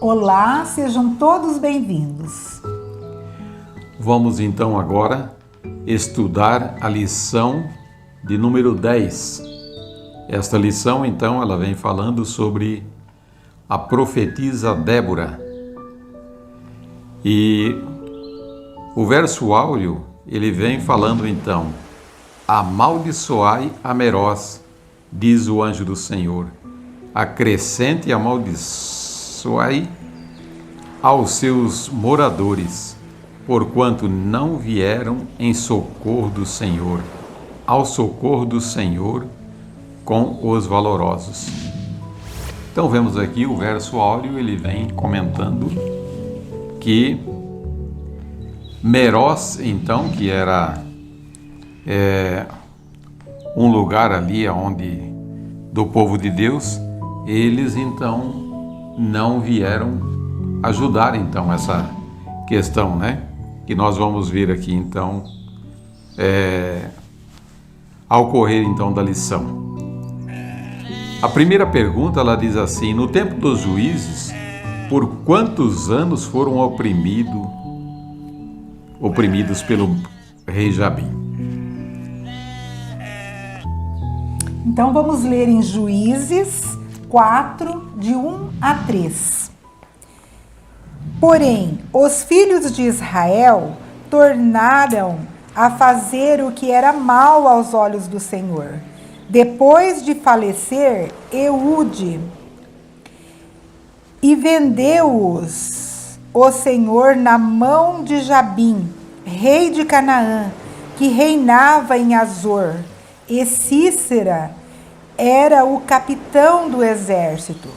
Olá, sejam todos bem-vindos. Vamos então agora estudar a lição de número 10. Esta lição então ela vem falando sobre a profetisa Débora. E o verso áureo ele vem falando então: amaldiçoai a Meroz, diz o anjo do Senhor, acrescente e amaldiçoai aos seus moradores, porquanto não vieram em socorro do Senhor, ao socorro do Senhor com os valorosos. Então vemos aqui o verso áureo, ele vem comentando que Meroz, então, que era um lugar ali do povo de Deus, eles então não vieram ajudar então essa questão, né? Que nós vamos ver aqui então ao correr então da lição. A primeira pergunta ela diz assim: no tempo dos juízes, por quantos anos foram oprimidos pelo rei Jabim? Então vamos ler em Juízes 4, de 1 a 3. Porém, os filhos de Israel tornaram a fazer o que era mal aos olhos do Senhor. Depois de falecer Eude, e vendeu-os o Senhor na mão de Jabim, rei de Canaã, que reinava em Azor, e Cícera era o capitão do exército,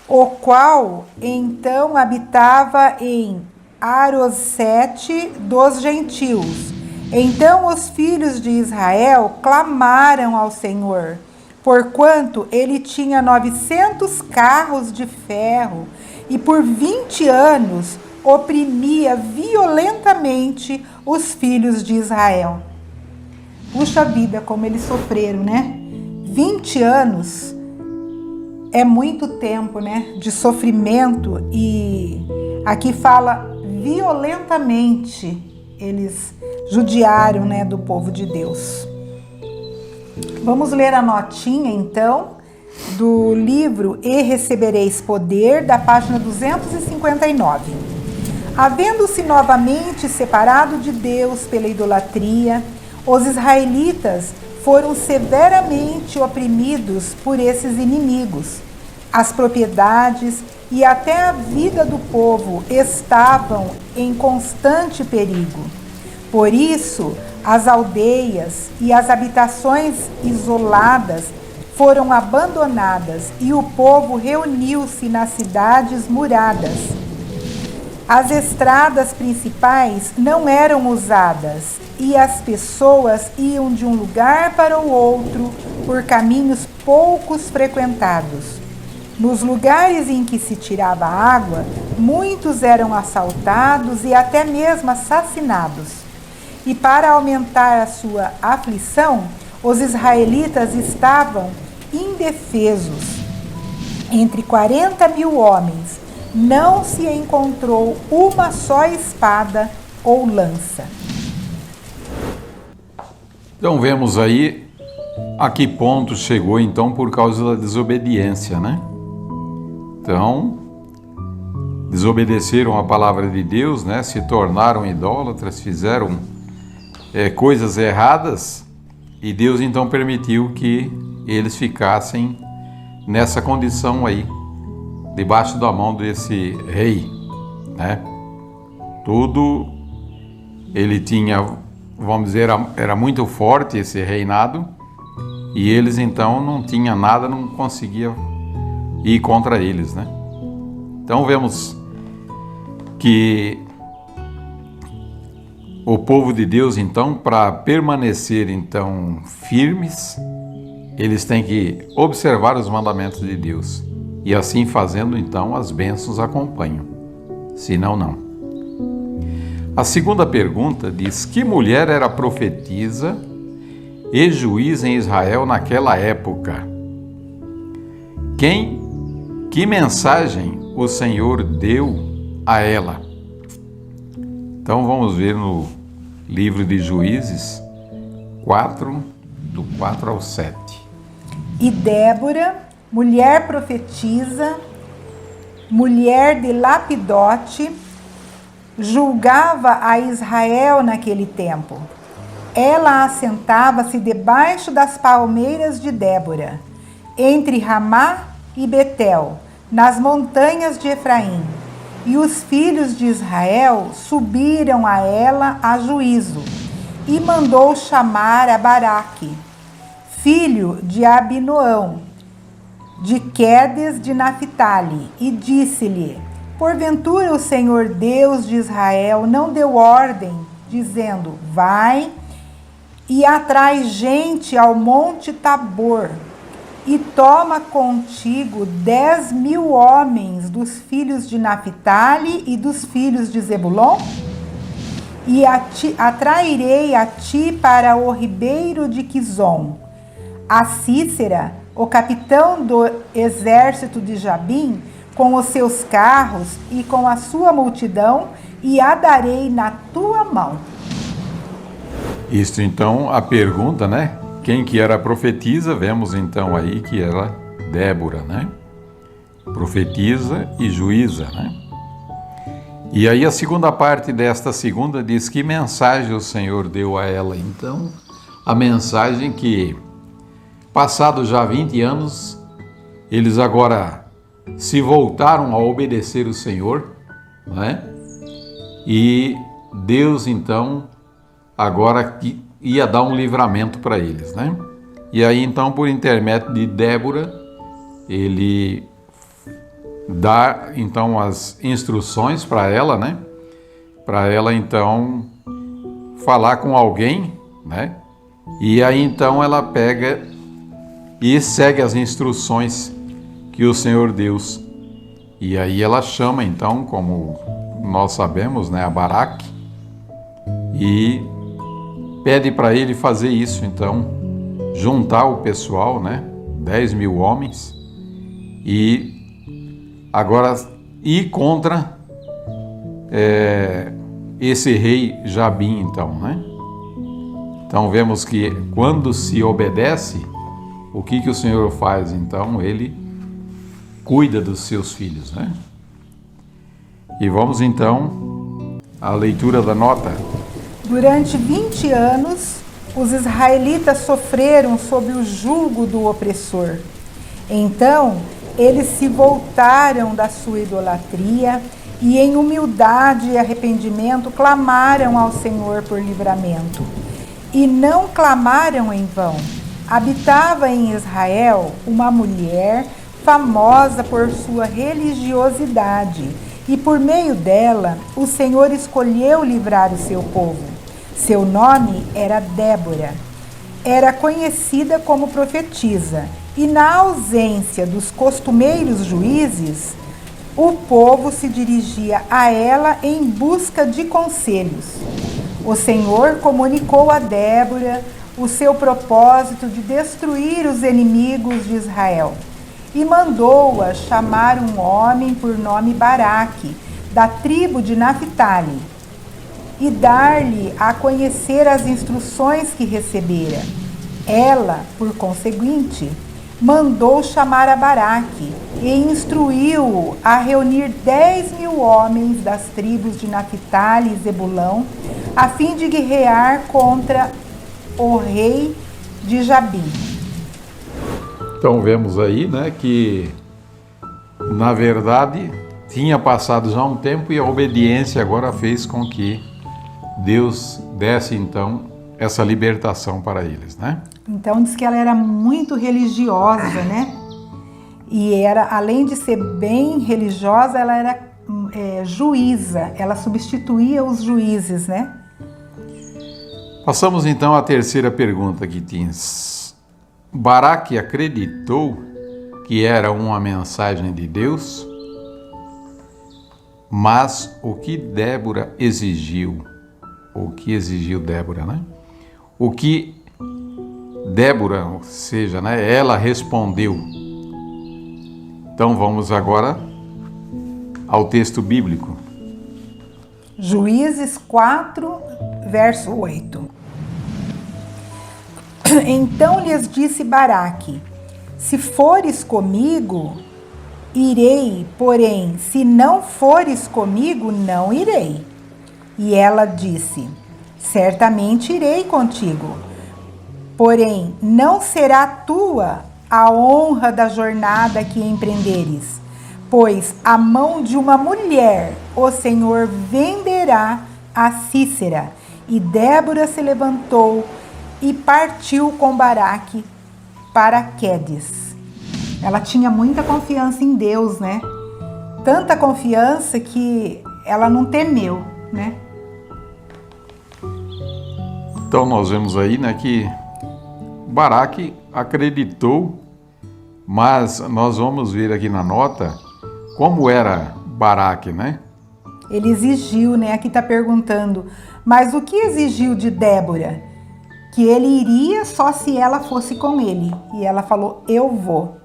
o qual então habitava em Arosete dos gentios. Então os filhos de Israel clamaram ao Senhor, porquanto ele tinha 900 carros de ferro, e por 20 anos oprimia violentamente os filhos de Israel. Puxa vida, como eles sofreram, né? 20 anos é muito tempo, né? De sofrimento, e aqui fala violentamente eles judiaram, né, do povo de Deus. Vamos ler a notinha, então, do livro E Recebereis Poder, da página 259. Havendo-se novamente separado de Deus pela idolatria, os israelitas foram severamente oprimidos por esses inimigos. As propriedades e até a vida do povo estavam em constante perigo. Por isso, as aldeias e as habitações isoladas foram abandonadas e o povo reuniu-se nas cidades muradas. As estradas principais não eram usadas e as pessoas iam de um lugar para o outro por caminhos poucos frequentados. Nos lugares em que se tirava água, muitos eram assaltados e até mesmo assassinados. E para aumentar a sua aflição, os israelitas estavam indefesos. Entre 40.000 homens, não se encontrou uma só espada ou lança. Então vemos aí a que ponto chegou então por causa da desobediência, né? Então, desobedeceram a palavra de Deus, né? Se tornaram idólatras, fizeram coisas erradas, e Deus então permitiu que eles ficassem nessa condição aí, debaixo da mão desse rei, né? Tudo ele tinha, vamos dizer, era muito forte esse reinado, e eles então não tinham nada, não conseguia ir contra eles, né? Então vemos que o povo de Deus então, para permanecer então firmes, eles têm que observar os mandamentos de Deus, e assim fazendo então as bênçãos acompanham, senão não. A segunda pergunta diz: que mulher era profetisa e juiz em Israel naquela época? Que mensagem o Senhor deu a ela. Então vamos ver no livro de Juízes 4, do 4 ao 7. E Débora, mulher profetisa, mulher de Lapidote, julgava a Israel naquele tempo. Ela assentava-se debaixo das palmeiras de Débora, entre Ramá e Betel, nas montanhas de Efraim. E os filhos de Israel subiram a ela a juízo, e mandou chamar a Baraque, filho de Abinoão, de Quedes de Naphtali, e disse-lhe: porventura o Senhor Deus de Israel não deu ordem, dizendo: vai e atrai gente ao monte Tabor, e toma contigo 10.000 homens dos filhos de Naphtali e dos filhos de Zebulon? E atrairei a ti para o ribeiro de Quizon. A Cícera, o capitão do exército de Jabim, com os seus carros e com a sua multidão, e a darei na tua mão. Isto então, a pergunta, né? Quem que era a profetisa? Vemos então aí que era Débora, né? Profetisa e juíza, né? E aí a segunda parte desta segunda diz: que mensagem o Senhor deu a ela? Então, a mensagem que, passados já 20 anos, eles agora se voltaram a obedecer o Senhor, né? E Deus então agora ia dar um livramento para eles, né? E aí então, por intermédio de Débora, ele dá então as instruções para ela, né? Para ela então falar com alguém, né? E aí então ela pega e segue as instruções que o Senhor Deus. E aí ela chama então, como nós sabemos, né, a Baraque, e pede para ele fazer isso, então, juntar o pessoal, né, 10.000 homens, e agora ir contra esse rei Jabim, então, né? Então vemos que quando se obedece, o que o Senhor faz? Então ele cuida dos seus filhos, né? E vamos então à leitura da nota. Durante 20 anos, os israelitas sofreram sob o jugo do opressor. Então, eles se voltaram da sua idolatria e, em humildade e arrependimento, clamaram ao Senhor por livramento. E não clamaram em vão. Habitava em Israel uma mulher famosa por sua religiosidade, e por meio dela o Senhor escolheu livrar o seu povo. Seu nome era Débora. Era conhecida como profetisa, e na ausência dos costumeiros juízes, o povo se dirigia a ela em busca de conselhos. O Senhor comunicou a Débora o seu propósito de destruir os inimigos de Israel, e mandou-a chamar um homem por nome Baraque, da tribo de Naphtali, e dar-lhe a conhecer as instruções que recebera. Ela, por conseguinte, mandou chamar a Baraque e instruiu-o a reunir 10.000 homens das tribos de Naphtali e Zebulão, a fim de guerrear contra o rei de Jabim. Então vemos aí, né, que na verdade tinha passado já um tempo e a obediência agora fez com que Deus desse então essa libertação para eles, né? Então diz que ela era muito religiosa, né? E era, além de ser bem religiosa, ela era juíza. Ela substituía os juízes, né? Passamos então à terceira pergunta que tens. Baraque acreditou que era uma mensagem de Deus, mas o que Débora exigiu, Débora, né? O que Débora, ou seja, né, ela respondeu. Então vamos agora ao texto bíblico. Juízes 4, verso 8. Então lhes disse Baraque: se fores comigo, irei, porém, se não fores comigo, não irei. E ela disse: certamente irei contigo, porém, não será tua a honra da jornada que empreenderes, pois a mão de uma mulher o Senhor venderá a Sísera. E Débora se levantou e partiu com Baraque para Quedes. Ela tinha muita confiança em Deus, né? Tanta confiança que ela não temeu, né? Então nós vemos aí, né, que Baraque acreditou, mas nós vamos ver aqui na nota como era Baraque, né? Ele exigiu, né? Aqui está perguntando, mas o que exigiu de Débora? Que ele iria só se ela fosse com ele. E ela falou: eu vou.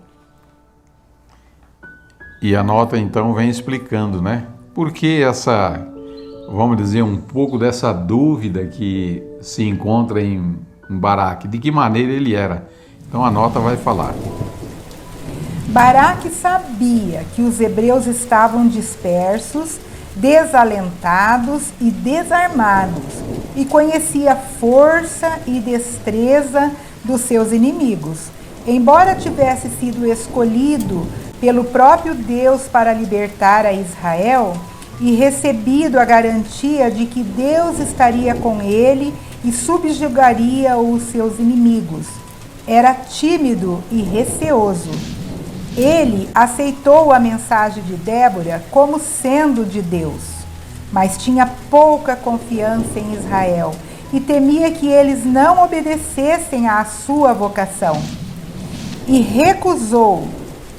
E a nota então vem explicando, né? Por que essa, vamos dizer, um pouco dessa dúvida que se encontra em Baraque, de que maneira ele era. Então a nota vai falar. Baraque sabia que os hebreus estavam dispersos, desalentados e desarmados, e conhecia a força e destreza dos seus inimigos. Embora tivesse sido escolhido pelo próprio Deus para libertar a Israel e recebido a garantia de que Deus estaria com ele e subjugaria os seus inimigos, era tímido e receoso. Ele aceitou a mensagem de Débora como sendo de Deus, mas tinha pouca confiança em Israel e temia que eles não obedecessem à sua vocação. E recusou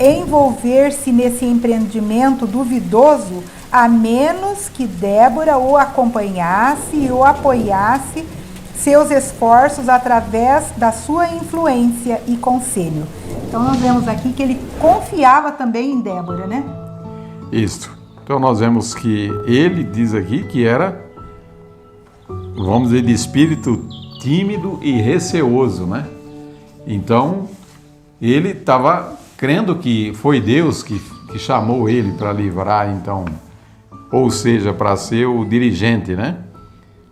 envolver-se nesse empreendimento duvidoso, a menos que Débora o acompanhasse e o apoiasse seus esforços através da sua influência e conselho. Então nós vemos aqui que ele confiava também em Débora, né? Isso. Então nós vemos que ele diz aqui que era, vamos dizer, de espírito tímido e receoso, né? Então ele estava crendo que foi Deus que chamou ele para livrar, então, ou seja, para ser o dirigente, né?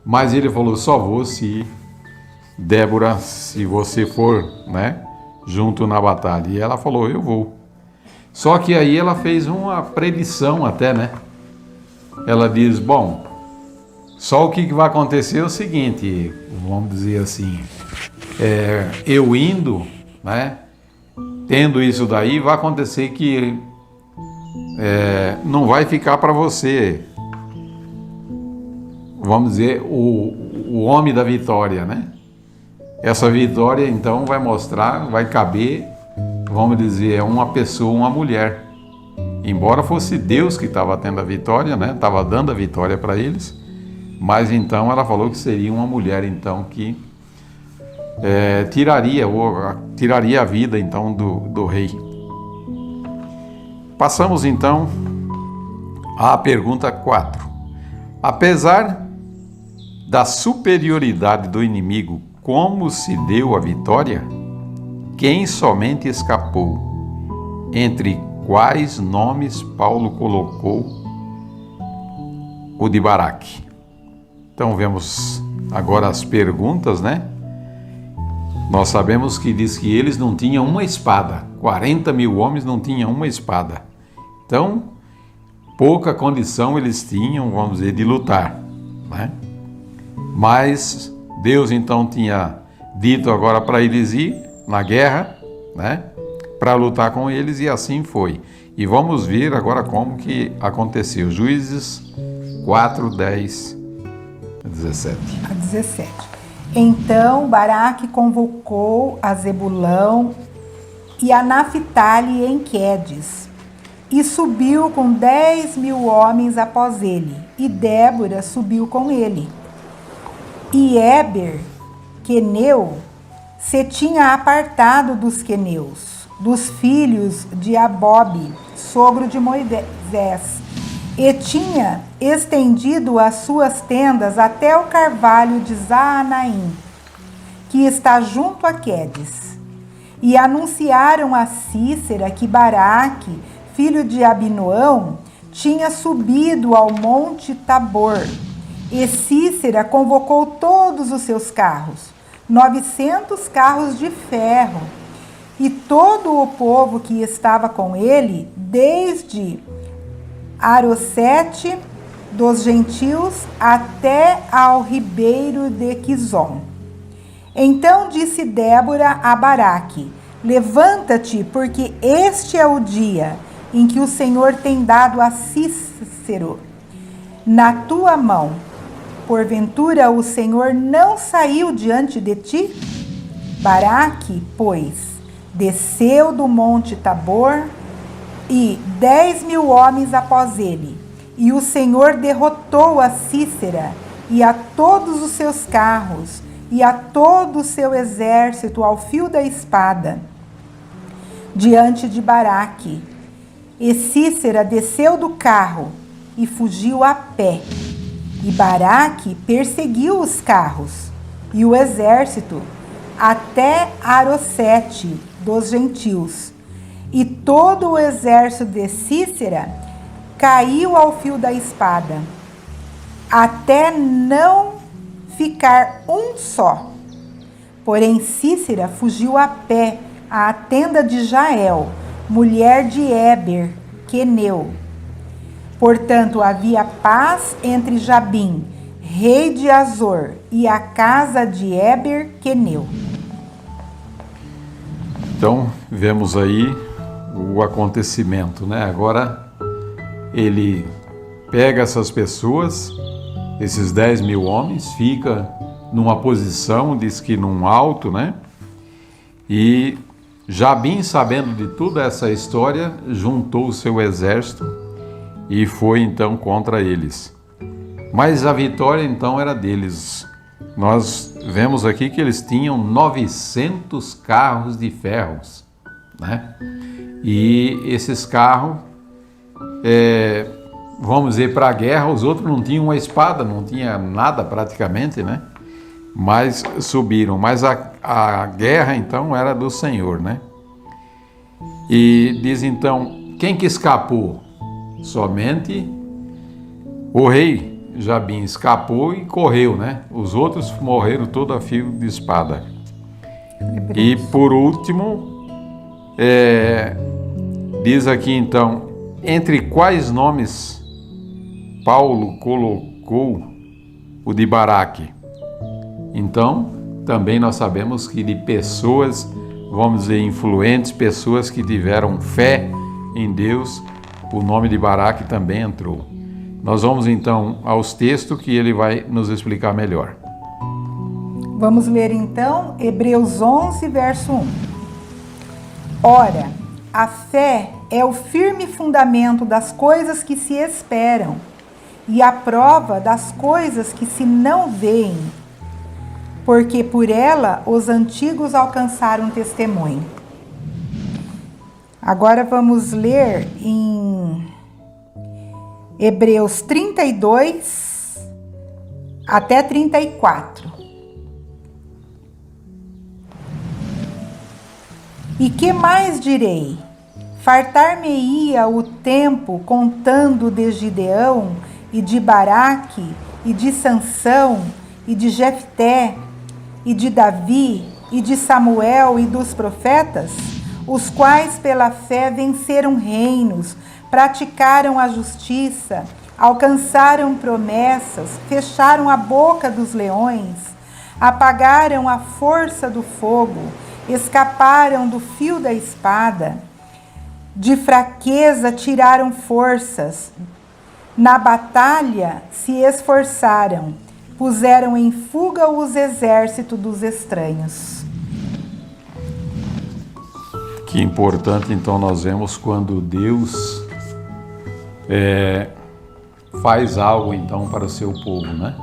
Mas ele falou: só vou se Débora, se você for, né, junto na batalha. E ela falou: eu vou. Só que aí ela fez uma predição até, né? Ela diz: bom, só o que vai acontecer é o seguinte, vamos dizer assim, eu indo, né, tendo isso daí, vai acontecer que não vai ficar para você, vamos dizer, o homem da vitória, né? Essa vitória, então, vai mostrar, vai caber, vamos dizer, uma pessoa, uma mulher. Embora fosse Deus que estava tendo a vitória, né? Estava dando a vitória para eles, mas então ela falou que seria uma mulher, então, que tiraria a vida, então, do rei. Passamos, então, à pergunta 4. Apesar da superioridade do inimigo, como se deu a vitória? Quem somente escapou? Entre quais nomes Paulo colocou o de Baraque? Então vemos agora as perguntas, né? Nós sabemos que diz que eles não tinham uma espada. 40 mil homens não tinham uma espada. Então, pouca condição eles tinham, vamos dizer, de lutar, né? Mas Deus então tinha dito agora para eles ir na guerra, né, para lutar com eles, e assim foi. E vamos ver agora como que aconteceu. Juízes 4, 10, 17. A 17. Então Baraque convocou a Zebulão e a Naphtali em Quedes, e subiu com 10 mil homens após ele, e Débora subiu com ele. E Éber, queneu, se tinha apartado dos queneus, dos filhos de Abobe, sogro de Moisés, e tinha estendido as suas tendas até o carvalho de Zaanaim, que está junto a Quedes. E anunciaram a Cícera que Baraque, filho de Abinoão, tinha subido ao monte Tabor. E Cícera convocou todos os seus carros, 900 carros de ferro, e todo o povo que estava com ele, desde Arosete dos gentios até ao ribeiro de Quizon. Então disse Débora a Baraque: levanta-te, porque este é o dia em que o Senhor tem dado a Cícero na tua mão. Porventura o Senhor não saiu diante de ti? Baraque, pois, desceu do monte Tabor e 10.000 homens após ele. E o Senhor derrotou a Cícera e a todos os seus carros e a todo o seu exército ao fio da espada diante de Baraque. E Cícera desceu do carro e fugiu a pé. E Baraque perseguiu os carros e o exército até Arosete dos gentios. E todo o exército de Cícera caiu ao fio da espada, até não ficar um só. Porém Cícera fugiu a pé à tenda de Jael, mulher de Éber, queneu. Portanto, havia paz entre Jabim, rei de Azor, e a casa de Éber, queneu. Então, vemos aí o acontecimento, né? Agora, ele pega essas pessoas, esses 10.000 homens, fica numa posição, diz que num alto, né? E Jabim, sabendo de toda essa história, juntou o seu exército e foi então contra eles. Mas a vitória então era deles. Nós vemos aqui que eles tinham 900 carros de ferros, né? E esses carros, vamos dizer, para a guerra, os outros não tinham uma espada, não tinha nada praticamente, né? Mas subiram. Mas a guerra então era do Senhor, né? E diz então, quem que escapou? Somente o rei Jabim escapou e correu, né? Os outros morreram todo a fio de espada. E por último, diz aqui então, entre quais nomes Paulo colocou o de Baraque? Então, também nós sabemos que de pessoas, vamos dizer, influentes, pessoas que tiveram fé em Deus, o nome de Baraque também entrou. Nós vamos então aos textos que ele vai nos explicar melhor. Vamos ler então Hebreus 11, verso 1. Ora, a fé é o firme fundamento das coisas que se esperam e a prova das coisas que se não veem, porque por ela os antigos alcançaram testemunho. Agora vamos ler em Hebreus 32 até 34. E que mais direi? Fartar-me-ia o tempo contando de Gideão e de Baraque e de Sansão e de Jefté e de Davi e de Samuel e dos profetas, os quais pela fé venceram reinos, praticaram a justiça, alcançaram promessas, fecharam a boca dos leões, apagaram a força do fogo, escaparam do fio da espada, de fraqueza tiraram forças, na batalha se esforçaram, puseram em fuga os exércitos dos estranhos. Que importante, então, nós vemos quando Deus faz algo, então, para o seu povo, né?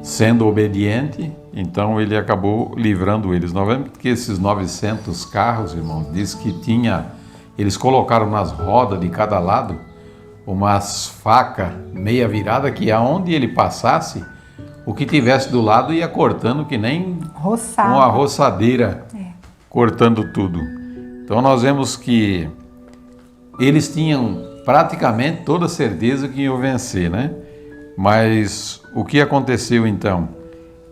Sendo obediente, então ele acabou livrando eles. Nós vemos que esses 900 carros, irmãos, diz que eles colocaram nas rodas de cada lado umas facas meia virada que aonde ele passasse, o que tivesse do lado ia cortando que nem uma roçadeira, cortando tudo. Então nós vemos que eles tinham praticamente toda certeza que iam vencer, né? Mas o que aconteceu então?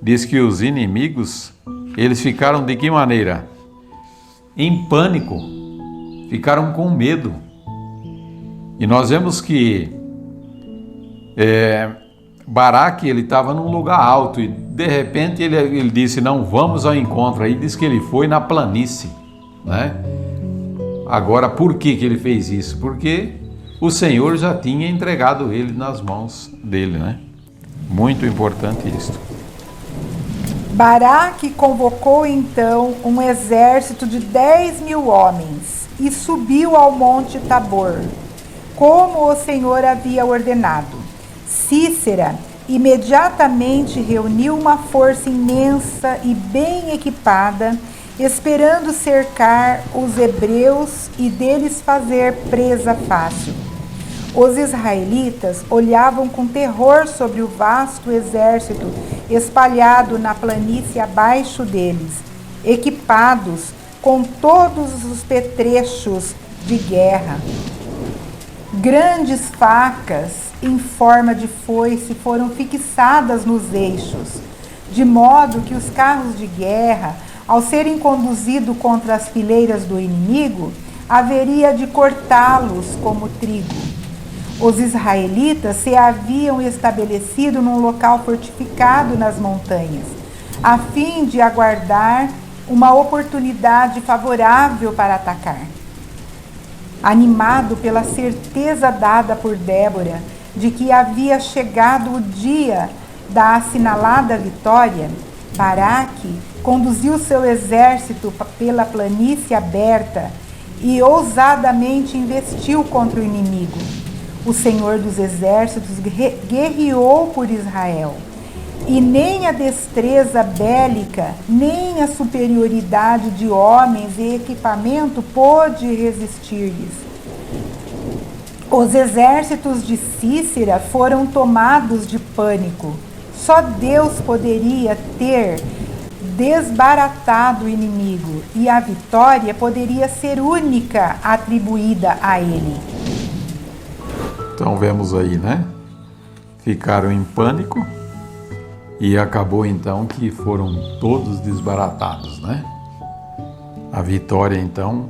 Diz que os inimigos, eles ficaram de que maneira? Em pânico, ficaram com medo. E nós vemos que Baraque, ele estava num lugar alto e de repente ele disse, não, vamos ao encontro. Aí diz que ele foi na planície, né? Agora, por que ele fez isso? Porque o Senhor já tinha entregado ele nas mãos dele, né? Muito importante isso. Baraque convocou então um exército de 10.000 homens e subiu ao monte Tabor, como o Senhor havia ordenado. Cícera imediatamente reuniu uma força imensa e bem equipada, esperando cercar os hebreus e deles fazer presa fácil. Os israelitas olhavam com terror sobre o vasto exército espalhado na planície abaixo deles, equipados com todos os petrechos de guerra. Grandes facas em forma de foice foram fixadas nos eixos, de modo que os carros de guerra, ao serem conduzidos contra as fileiras do inimigo, haveria de cortá-los como trigo. Os israelitas se haviam estabelecido num local fortificado nas montanhas, a fim de aguardar uma oportunidade favorável para atacar. Animado pela certeza dada por Débora de que havia chegado o dia da assinalada vitória, Baraque conduziu seu exército pela planície aberta e ousadamente investiu contra o inimigo. O Senhor dos Exércitos guerreou por Israel, e nem a destreza bélica, nem a superioridade de homens e equipamento pôde resistir-lhes. Os exércitos de Cícera foram tomados de pânico. Só Deus poderia ter desbaratado o inimigo, e a vitória poderia ser única atribuída a ele. Então vemos aí, né? Ficaram em pânico e acabou então que foram todos desbaratados, né? A vitória então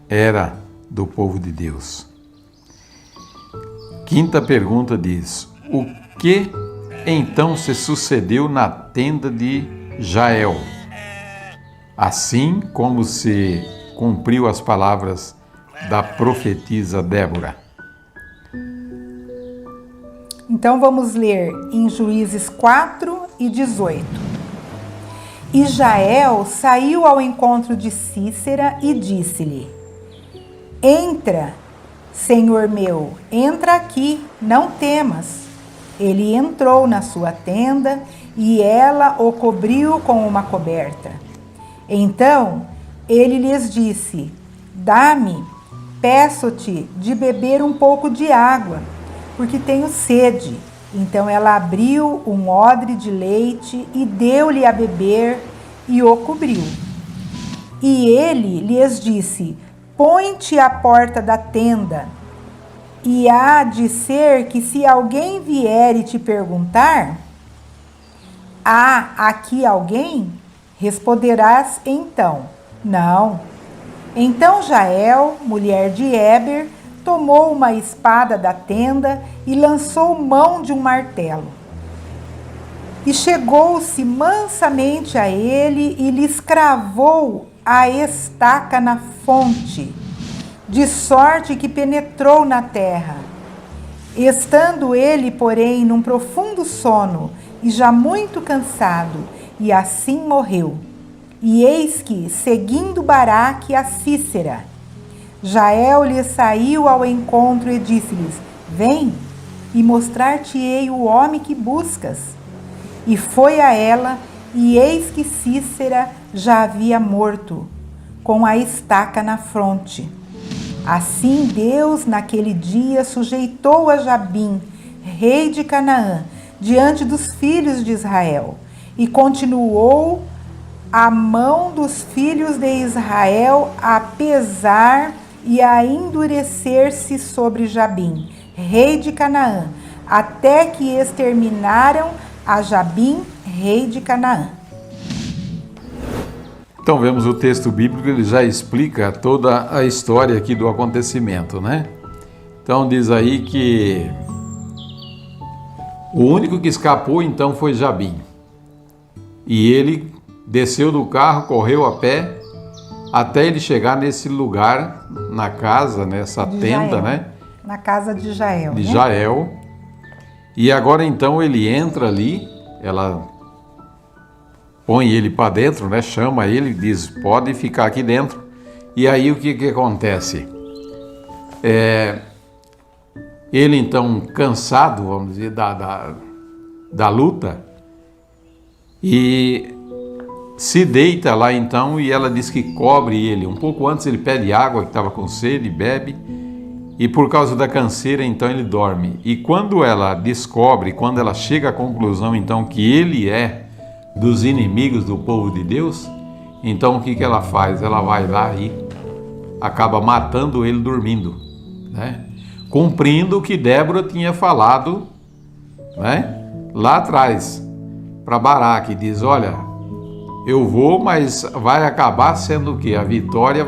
era do povo de Deus. Quinta pergunta diz: o que então se sucedeu na tenda de Jael? Assim como se cumpriu as palavras da profetisa Débora. Então vamos ler em Juízes 4:18. E Jael saiu ao encontro de Cícera e disse-lhe: entra, Senhor meu, entra aqui, não temas. Ele entrou na sua tenda e ela o cobriu com uma coberta. Então ele lhes disse: dá-me, peço-te de beber um pouco de água, porque tenho sede. Então ela abriu um odre de leite e deu-lhe a beber e o cobriu. E ele lhes disse: põe-te à porta da tenda, e há de ser que se alguém vier e te perguntar: há aqui alguém? Responderás então: não. Então Jael, mulher de Heber, tomou uma espada da tenda e lançou mão de um martelo. E chegou-se mansamente a ele e lhe cravou a estaca na fonte, de sorte que penetrou na terra. Estando ele, porém, num profundo sono e já muito cansado, e assim morreu. E eis que, seguindo Baraque a Cícera, Jael lhe saiu ao encontro e disse-lhes: vem, e mostrar-te-ei o homem que buscas. E foi a ela, e eis que Cícera já havia morto, com a estaca na fronte. Assim Deus, naquele dia, sujeitou a Jabim, rei de Canaã, diante dos filhos de Israel, e continuou a mão dos filhos de Israel a pesar e a endurecer-se sobre Jabim, rei de Canaã, até que exterminaram a Jabim, rei de Canaã. Então vemos o texto bíblico, ele já explica toda a história aqui do acontecimento, né? Então diz aí que o único que escapou então foi Jabim. E ele desceu do carro, correu a pé, até ele chegar nesse lugar, na casa, nessa tenda, né? Na casa de Jael. De Jael. E agora então ele entra ali, ela põe ele para dentro, né? Chama ele, diz, pode ficar aqui dentro. E aí o que acontece? Ele então cansado, vamos dizer, da luta, e se deita lá então, e ela diz que cobre ele. Um pouco antes ele pede água, que estava com sede, bebe, e por causa da canseira então ele dorme. E quando ela descobre, quando ela chega à conclusão então que ele é dos inimigos do povo de Deus, então o que ela faz? Ela vai lá e acaba matando ele dormindo, né? Cumprindo o que Débora tinha falado, né? Lá atrás, para Baraque, diz, olha, eu vou, mas vai acabar sendo o quê? A vitória,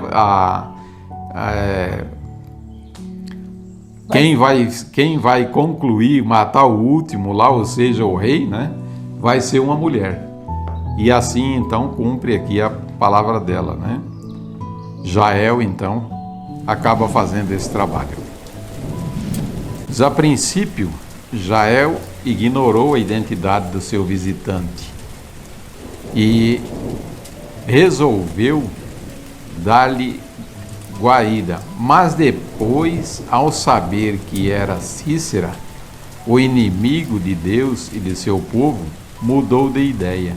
quem vai concluir, matar o último lá, ou seja, o rei, né? Vai ser uma mulher. E assim, então, cumpre aqui a palavra dela, né? Jael, então, acaba fazendo esse trabalho. Mas, a princípio, Jael ignorou a identidade do seu visitante e resolveu dar-lhe guarida. Mas depois, ao saber que era Sísera, o inimigo de Deus e de seu povo, mudou de ideia.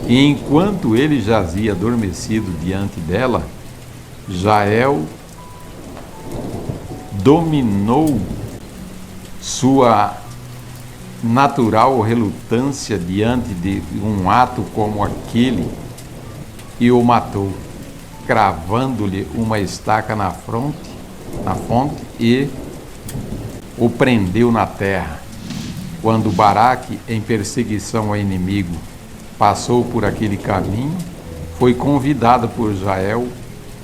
E enquanto ele jazia adormecido diante dela, Jael dominou sua natural relutância diante de um ato como aquele e o matou, cravando-lhe uma estaca na fonte e o prendeu na terra. Quando Baraque, em perseguição ao inimigo, passou por aquele caminho, foi convidado por Jael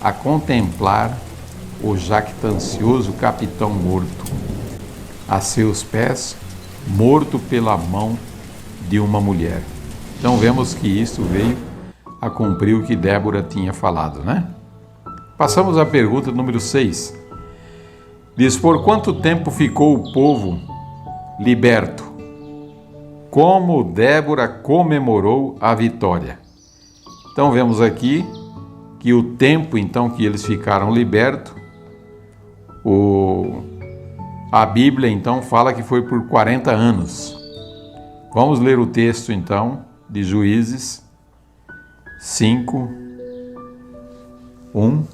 a contemplar o jactancioso capitão morto, a seus pés, morto pela mão de uma mulher. Então vemos que isto veio a cumprir o que Débora tinha falado, né? Passamos à pergunta número 6. Diz, por quanto tempo ficou o povo liberto? Como Débora comemorou a vitória? Então vemos aqui que o tempo então que eles ficaram libertos, a Bíblia então fala que foi por 40 anos. Vamos ler o texto então de Juízes 5, 1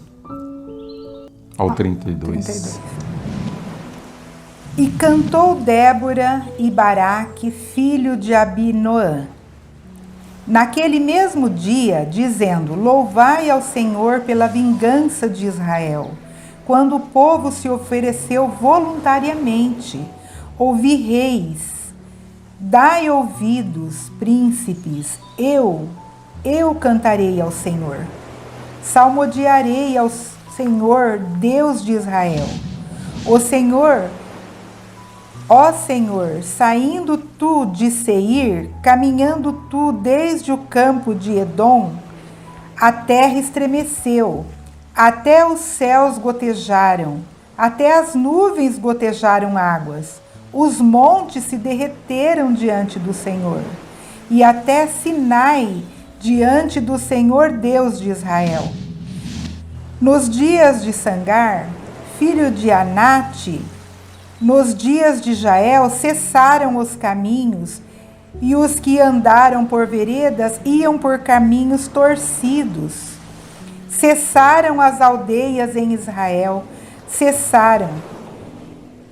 ao 32. E cantou Débora e Baraque, filho de Abinoã, naquele mesmo dia, dizendo, louvai ao Senhor pela vingança de Israel, quando o povo se ofereceu voluntariamente. Ouvi reis, dai ouvidos, príncipes, eu cantarei ao Senhor. Salmodiarei ao Senhor, Deus de Israel. Ó Senhor, saindo tu de Seir, caminhando tu desde o campo de Edom, a terra estremeceu, até os céus gotejaram, até as nuvens gotejaram águas, os montes se derreteram diante do Senhor, e até Sinai diante do Senhor Deus de Israel. Nos dias de Sangar, filho de Anate, nos dias de Jael cessaram os caminhos, e os que andaram por veredas iam por caminhos torcidos. Cessaram as aldeias em Israel, cessaram,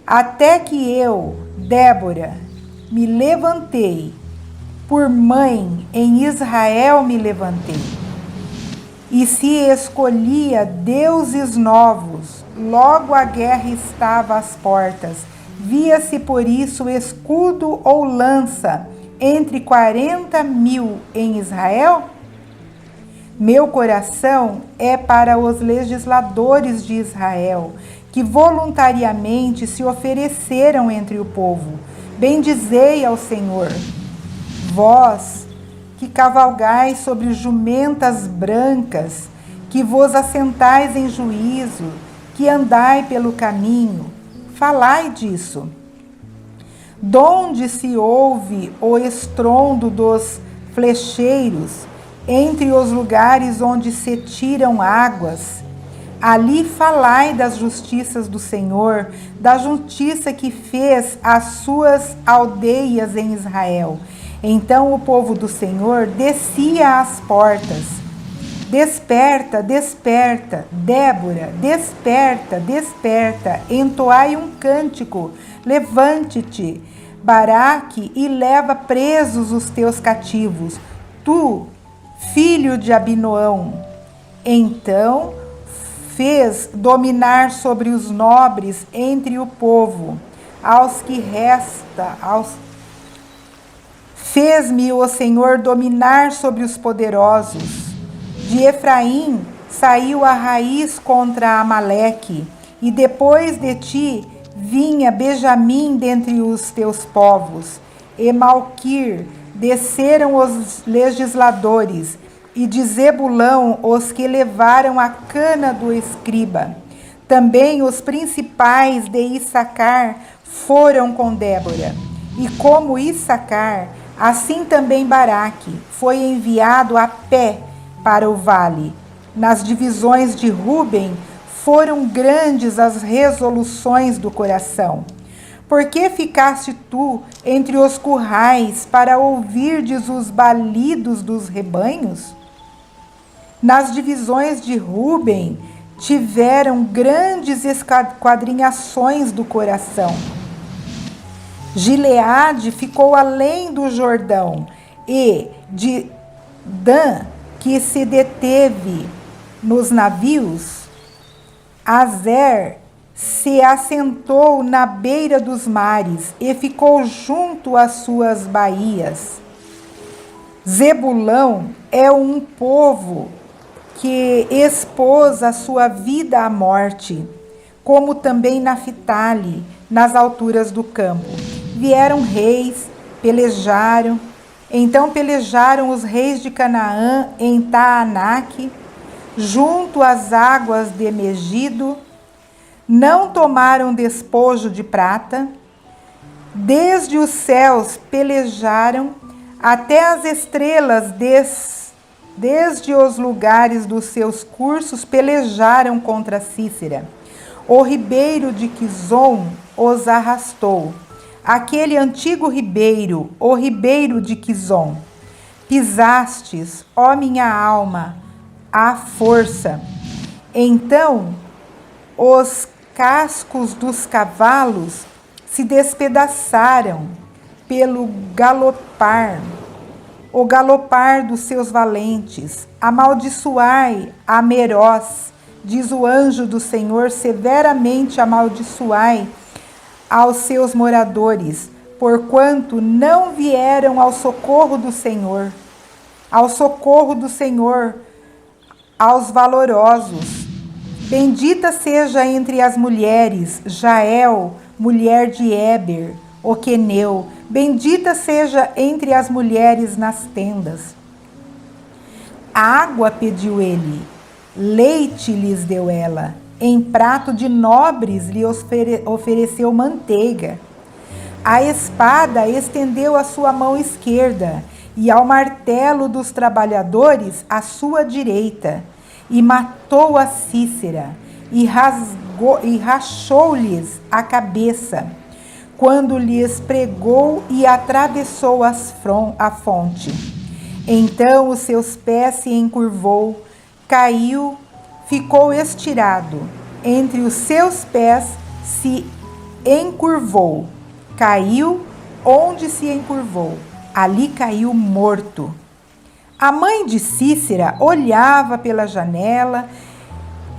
até que eu, Débora, me levantei, por mãe em Israel me levantei. E se escolhia deuses novos, logo a guerra estava às portas. Via-se por isso escudo ou lança entre 40.000 em Israel? Meu coração é para os legisladores de Israel, que voluntariamente se ofereceram entre o povo. Bendizei ao Senhor, vós que cavalgais sobre jumentas brancas, que vos assentais em juízo, que andai pelo caminho, falai disso. Donde se ouve o estrondo dos flecheiros, entre os lugares onde se tiram águas, ali falai das justiças do Senhor, da justiça que fez as suas aldeias em Israel. Então o povo do Senhor descia às portas. Desperta, desperta, Débora, desperta, desperta, entoai um cântico, levante-te, Baraque, e leva presos os teus cativos, tu, filho de Abinoão. Então fez dominar sobre os nobres entre o povo, aos que resta, fez-me o Senhor dominar sobre os poderosos. De Efraim saiu a raiz contra Amaleque, e depois de ti vinha Benjamim dentre os teus povos. E Malquir desceram os legisladores, e de Zebulão os que levaram a cana do escriba. Também os principais de Issacar foram com Débora. E como Issacar, assim também Baraque foi enviado a pé para o vale. Nas divisões de Ruben foram grandes as resoluções do coração. Por que ficaste tu entre os currais para ouvirdes os balidos dos rebanhos? Nas divisões de Ruben tiveram grandes esquadrinhações do coração. Gileade ficou além do Jordão, e de Dan, que se deteve nos navios, Azer se assentou na beira dos mares e ficou junto às suas baías. Zebulão é um povo que expôs a sua vida à morte, como também Naphtali, nas alturas do campo. Vieram reis, pelejaram, então pelejaram os reis de Canaã em Taanaque, junto às águas de Megido. Não tomaram despojo de prata, desde os céus pelejaram, até as estrelas desde os lugares dos seus cursos pelejaram contra Cícera. O ribeiro de Quizon os arrastou, aquele antigo ribeiro, o ribeiro de Quizon. Pisastes, ó minha alma, à força. Então os cascos dos cavalos se despedaçaram pelo galopar, o galopar dos seus valentes. Amaldiçoai a Meroz, diz o anjo do Senhor, severamente amaldiçoai aos seus moradores, porquanto não vieram ao socorro do Senhor, aos valorosos. Bendita seja entre as mulheres Jael, mulher de Éber, o queneu. Bendita seja entre as mulheres nas tendas. Água pediu ele, leite lhes deu ela. Em prato de nobres lhe ofereceu manteiga. A espada estendeu a sua mão esquerda, e ao martelo dos trabalhadores a sua direita, e matou a Cícera, e rachou-lhes a cabeça, quando lhes pregou e atravessou a fonte. Então os seus pés se encurvou, caiu, ficou estirado. entre os seus pés se encurvou. Caiu onde se encurvou. Ali caiu morto. A mãe de Cícera olhava pela janela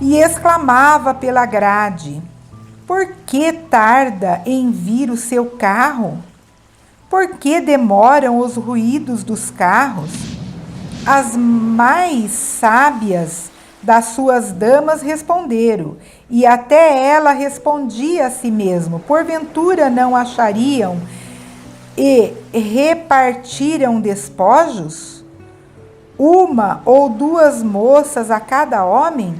e exclamava pela grade: por que tarda em vir o seu carro? Por que demoram os ruídos dos carros? As mais sábias das suas damas responderam, e até ela respondia a si mesma: porventura não achariam e repartiram despojos? Uma ou duas moças a cada homem?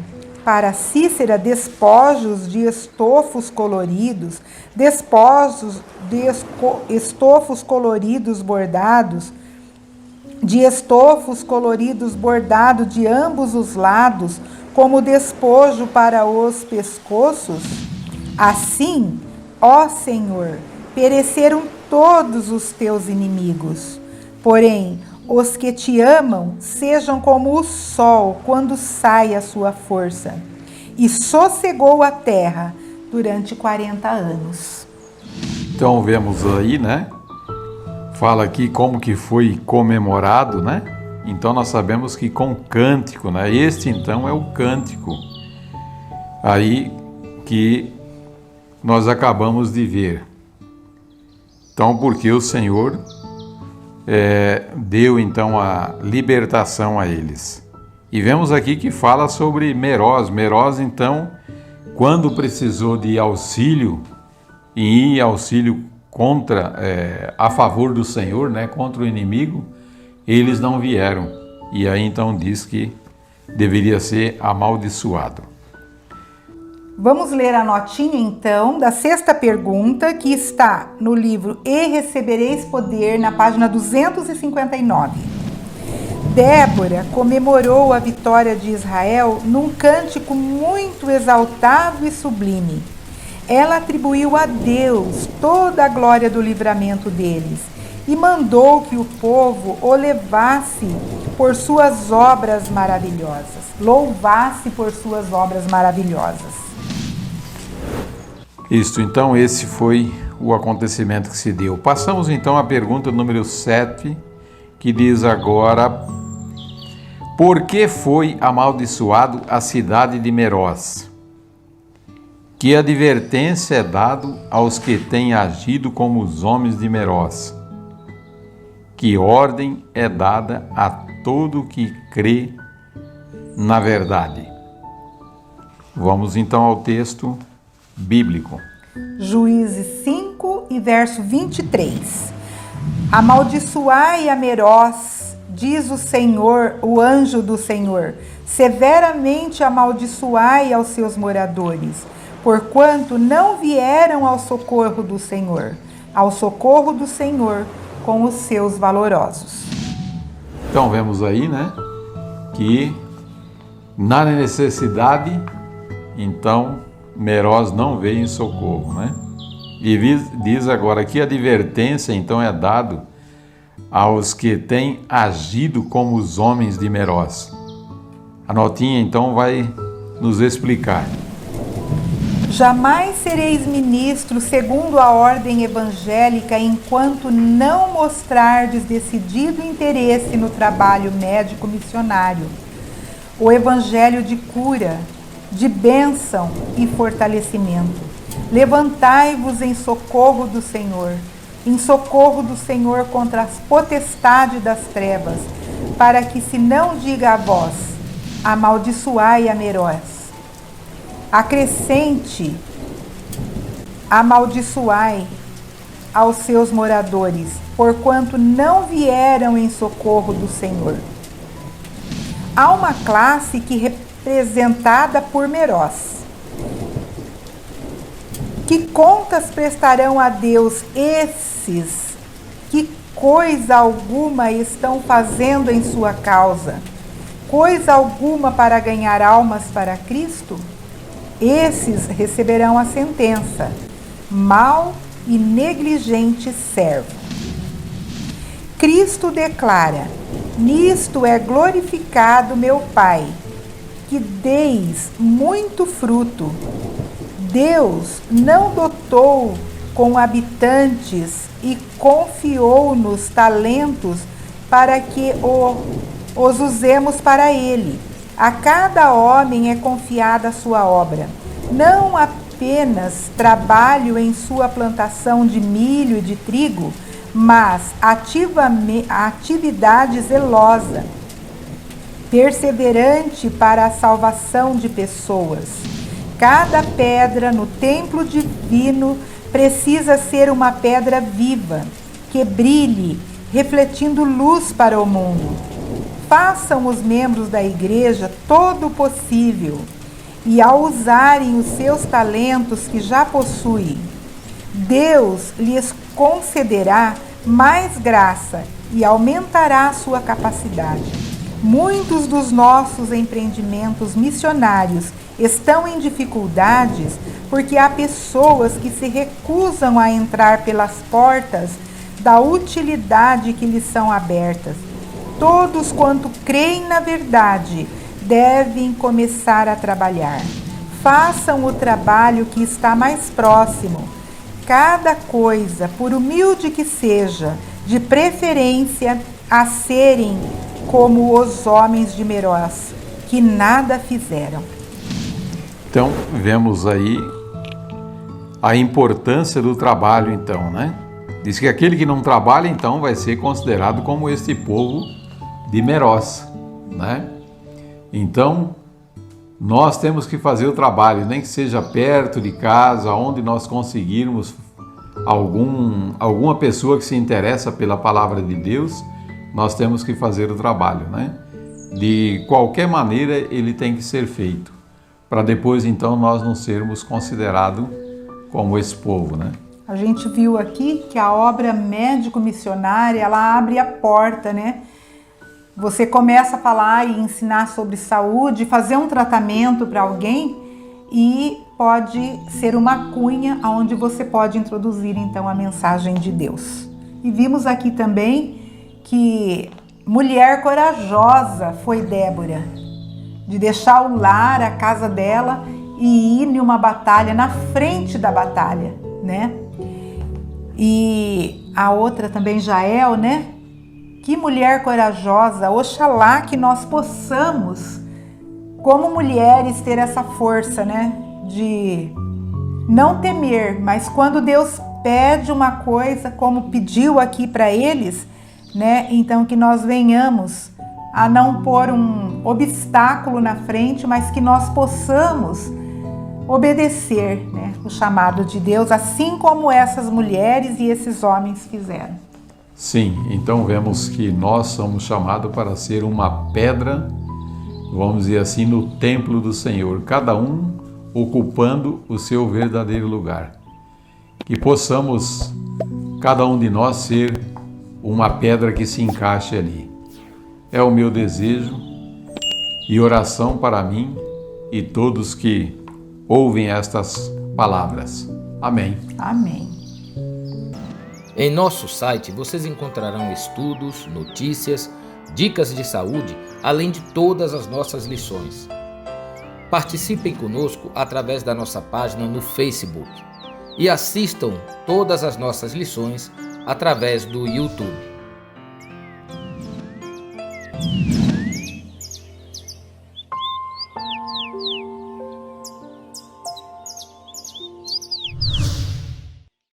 Para Cícera, despojos de estofos coloridos, despojos de estofos coloridos bordados, de estofos coloridos bordados de ambos os lados, como despojo para os pescoços. Assim, ó Senhor, pereceram todos os teus inimigos. Porém, os que te amam sejam como o sol quando sai a sua força. E sossegou a terra durante 40 anos. Então vemos aí, né? Fala aqui como que foi comemorado, né? Então nós sabemos que com cântico, né? Este então é o cântico aí que nós acabamos de ver. Então, porque o Senhor deu então a libertação a eles. E vemos aqui que fala sobre Meroz. Meroz, então, quando precisou de auxílio, e auxílio a favor do Senhor, né, contra o inimigo, eles não vieram. E aí então diz que deveria ser amaldiçoado. Vamos ler a notinha, então, da sexta pergunta, que está no livro E Recebereis Poder, na página 259. Débora comemorou a vitória de Israel num cântico muito exaltado e sublime. Ela atribuiu a Deus toda a glória do livramento deles e mandou que o povo o levasse por suas obras maravilhosas, louvasse por suas obras maravilhosas. Isto, então, esse foi o acontecimento que se deu. Passamos, então, à pergunta número 7, que diz agora: por que foi amaldiçoado a cidade de Meroz? Que advertência é dado aos que têm agido como os homens de Meroz? Que ordem é dada a todo que crê na verdade? Vamos, então, ao texto bíblico. Juízes 5 e verso 23. Amaldiçoai a Meroz, diz o Senhor, o anjo do Senhor, severamente amaldiçoai aos seus moradores, porquanto não vieram ao socorro do Senhor com os seus valorosos. Então vemos aí, né, que na necessidade, então, Meroz não veio em socorro, né? E diz agora que a advertência, então, é dado aos que têm agido como os homens de Meroz. A notinha, então, vai nos explicar. Jamais sereis ministro segundo a ordem evangélica enquanto não mostrardes decidido interesse no trabalho médico missionário, o evangelho de cura, de bênção e fortalecimento. Levantai-vos em socorro do Senhor contra as potestades das trevas, para que se não diga a vós: amaldiçoai a Meroz. Acrescente: amaldiçoai aos seus moradores, porquanto não vieram em socorro do Senhor. Há uma classe que representada por Meroz. Que contas prestarão a Deus esses que coisa alguma estão fazendo em sua causa? Coisa alguma para ganhar almas para Cristo? Esses receberão a sentença: mau e negligente servo. Cristo declara: nisto é glorificado meu Pai, que deis muito fruto. Deus não dotou com habitantes e confiou-nos talentos para que os usemos para Ele. A cada homem é confiada a sua obra, não apenas trabalho em sua plantação de milho e de trigo, mas atividade zelosa, perseverante para a salvação de pessoas. Cada pedra no templo divino precisa ser uma pedra viva, que brilhe, refletindo luz para o mundo. Façam os membros da igreja todo o possível e, ao usarem os seus talentos que já possuem, Deus lhes concederá mais graça e aumentará a sua capacidade. Muitos dos nossos empreendimentos missionários estão em dificuldades porque há pessoas que se recusam a entrar pelas portas da utilidade que lhes são abertas. Todos quanto creem na verdade devem começar a trabalhar. Façam o trabalho que está mais próximo. Cada coisa, por humilde que seja, de preferência a serem como os homens de Meroz, que nada fizeram. Então, vemos aí a importância do trabalho, então, né? Diz que aquele que não trabalha, então, vai ser considerado como este povo de Meroz, né? Então, nós temos que fazer o trabalho, nem que seja perto de casa, onde nós conseguirmos alguma pessoa que se interessa pela palavra de Deus, nós temos que fazer o trabalho, né? De qualquer maneira, ele tem que ser feito, para depois, então, nós não sermos considerados como esse povo, né? A gente viu aqui que a obra médico-missionária, ela abre a porta, né? Você começa a falar e ensinar sobre saúde, fazer um tratamento para alguém e pode ser uma cunha onde você pode introduzir, então, a mensagem de Deus. E vimos aqui também que mulher corajosa foi Débora, de deixar o lar, a casa dela e ir em uma batalha, na frente da batalha, né? E a outra também, Jael, né? Que mulher corajosa! Oxalá que nós possamos, como mulheres, ter essa força, né? De não temer, mas quando Deus pede uma coisa, como pediu aqui para eles, né? Então que nós venhamos a não pôr um obstáculo na frente, mas que nós possamos obedecer, né, o chamado de Deus, assim como essas mulheres e esses homens fizeram. Sim, então vemos que nós somos chamados para ser uma pedra, vamos dizer assim, no templo do Senhor, cada um ocupando o seu verdadeiro lugar. Que possamos, cada um de nós, ser uma pedra que se encaixe ali. É o meu desejo e oração para mim e todos que ouvem estas palavras. Amém. Amém. Em nosso site vocês encontrarão estudos, notícias, dicas de saúde, além de todas as nossas lições. Participem conosco através da nossa página no Facebook e assistam todas as nossas lições através do YouTube.